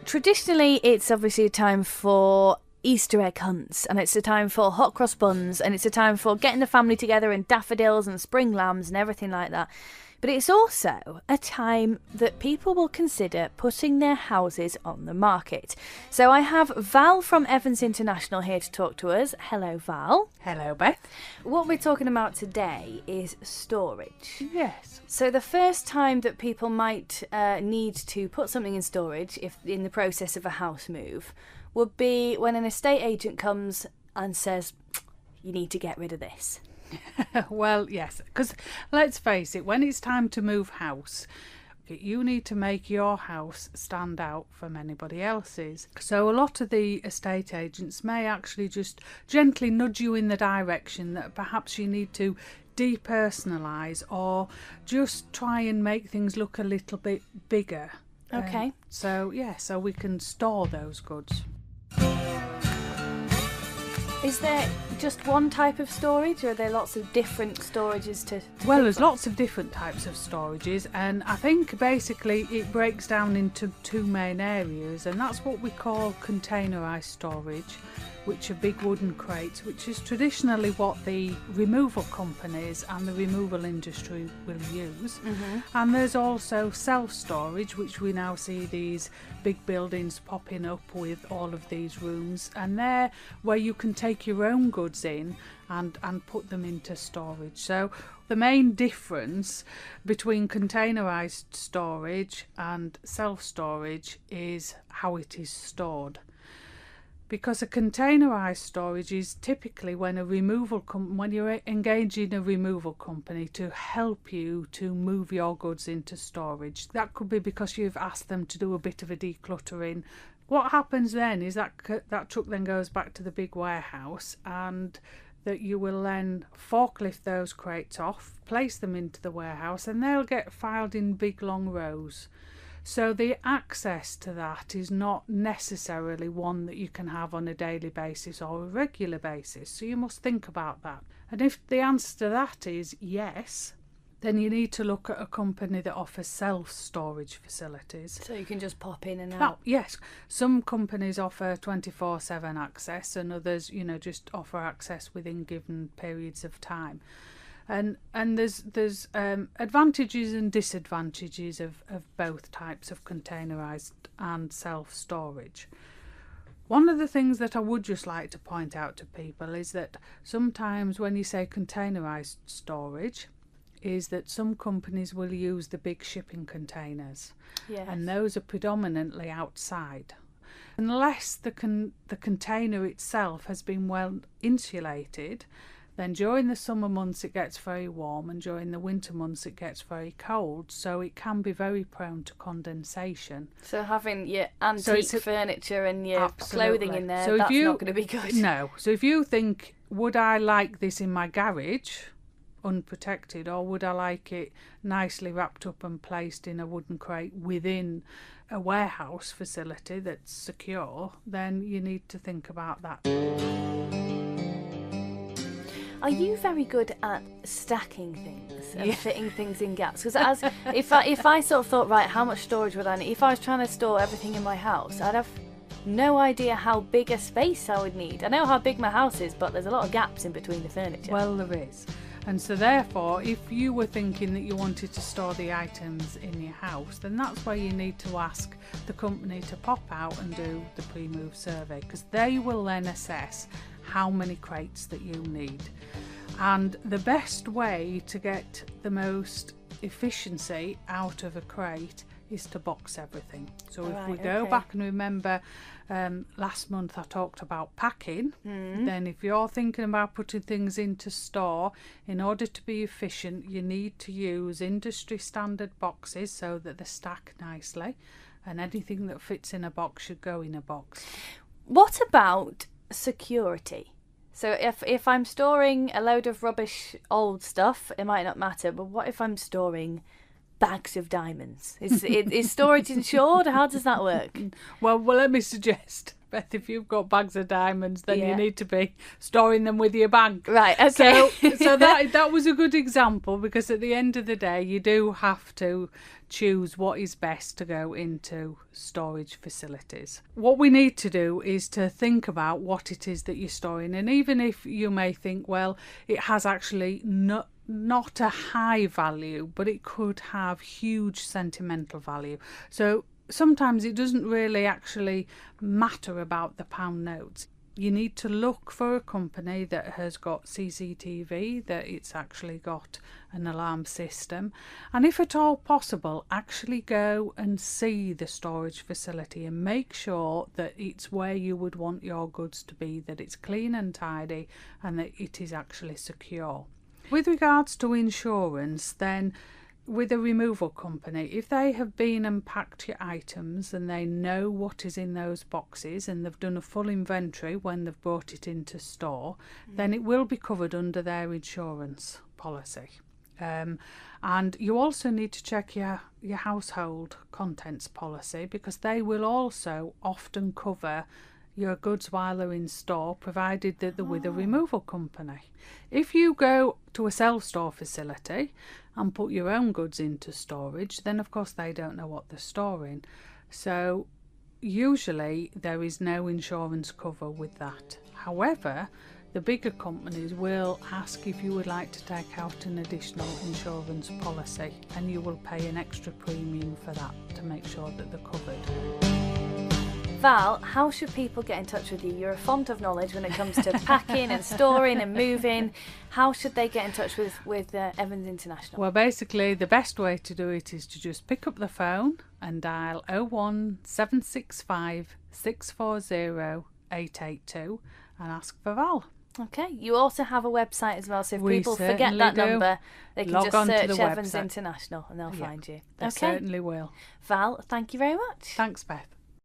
Traditionally, it's obviously a time for Easter egg hunts, and it's a time for hot cross buns, and it's a time for getting the family together and daffodils and spring lambs and everything like that. But it's also a time that people will consider putting their houses on the market. So I have Val from Evans International here to talk to us. Hello, Val. Hello, Beth. What we're talking about today is storage. Yes. So the first time that people might need to put something in storage, if in the process of a house move, would be when an estate agent comes and says, you need to get rid of this. Well, yes, because let's face it, when it's time to move house, you need to make your house stand out from anybody else's. So a lot of the estate agents may actually just gently nudge you in the direction that perhaps you need to depersonalise or just try and make things look a little bit bigger. Okay. So we can store those goods. Is there just one type of storage, or are there lots of different storages to Well, there's lots of different types of storages, and I think basically it breaks down into two main areas, and that's what we call containerised storage, which are big wooden crates, which is traditionally what the removal companies and the removal industry will use. Mm-hmm. And there's also self-storage, which we now see these big buildings popping up with all of these rooms, and they're where you can take your own goods in and put them into storage. So the main difference between containerised storage and self-storage is how it is stored. Because a containerised storage is typically when when you're engaging a removal company to help you to move your goods into storage. That could be because you've asked them to do a bit of a decluttering. What happens then is that truck then goes back to the big warehouse, and that you will then forklift those crates off, place them into the warehouse, and they'll get filed in big long rows. So the access to that is not necessarily one that you can have on a daily basis or a regular basis. So you must think about that. And if the answer to that is yes, then you need to look at a company that offers self-storage facilities. So you can just pop in and out? Yes. Some companies offer 24/7 access, and others, just offer access within given periods of time. And there's advantages and disadvantages of both types of containerised and self-storage. One of the things that I would just like to point out to people is that sometimes when you say containerised storage, is that some companies will use the big shipping containers. Yes. And those are predominantly outside. Unless the container itself has been well insulated, then during the summer months it gets very warm, and during the winter months it gets very cold, so it can be very prone to condensation. So having your antique furniture and your clothing in there, that's not going to be good. No. So if you think, would I like this in my garage, unprotected, or would I like it nicely wrapped up and placed in a wooden crate within a warehouse facility that's secure, then you need to think about that. Are you very good at stacking things and fitting things in gaps? Because if I sort of thought, right, how much storage would I need? If I was trying to store everything in my house, I'd have no idea how big a space I would need. I know how big my house is, but there's a lot of gaps in between the furniture. Well, there is. And so therefore, if you were thinking that you wanted to store the items in your house, then that's where you need to ask the company to pop out and do the pre-move survey, because they will then assess how many crates that you need. And the best way to get the most efficiency out of a crate is to box everything. So if we go back and remember last month I talked about packing, then if you're thinking about putting things into store, in order to be efficient you need to use industry standard boxes so that they stack nicely, and anything that fits in a box should go in a box. What about security? So if I'm storing a load of rubbish old stuff, it might not matter, but what if I'm storing bags of diamonds? Is storage insured? How does that work? Well, let me suggest Beth, if you've got bags of diamonds, then Yeah. you need to be storing them with your bank. Right, okay. So that was a good example, because at the end of the day, you do have to choose what is best to go into storage facilities. What we need to do is to think about what it is that you're storing, and even if you may think, well, it has actually not a high value, but it could have huge sentimental value. So sometimes it doesn't really actually matter about the pound notes. You need to look for a company that has got CCTV, that it's actually got an alarm system, and if at all possible, actually go and see the storage facility and make sure that it's where you would want your goods to be, that it's clean and tidy, and that it is actually secure. With regards to insurance, then, with a removal company, if they have been and packed your items and they know what is in those boxes and they've done a full inventory when they've brought it into store, then it will be covered under their insurance policy. And you also need to check your household contents policy, because they will also often cover your goods while they're in store, provided that they're with a removal company. If you go to a self-store facility and put your own goods into storage, then of course they don't know what they're storing. So usually there is no insurance cover with that. However, the bigger companies will ask if you would like to take out an additional insurance policy, and you will pay an extra premium for that to make sure that they're covered. Val, how should people get in touch with you? You're a font of knowledge when it comes to packing and storing and moving. How should they get in touch with Evans International? Well, basically, the best way to do it is to just pick up the phone and dial 01765 640 882 and ask for Val. Okay, you also have a website as well, so if We people forget certainly that do. number, they can Log just on to search the Evans website. International and they'll find you. They Okay, certainly will. Val, thank you very much. Thanks, Beth.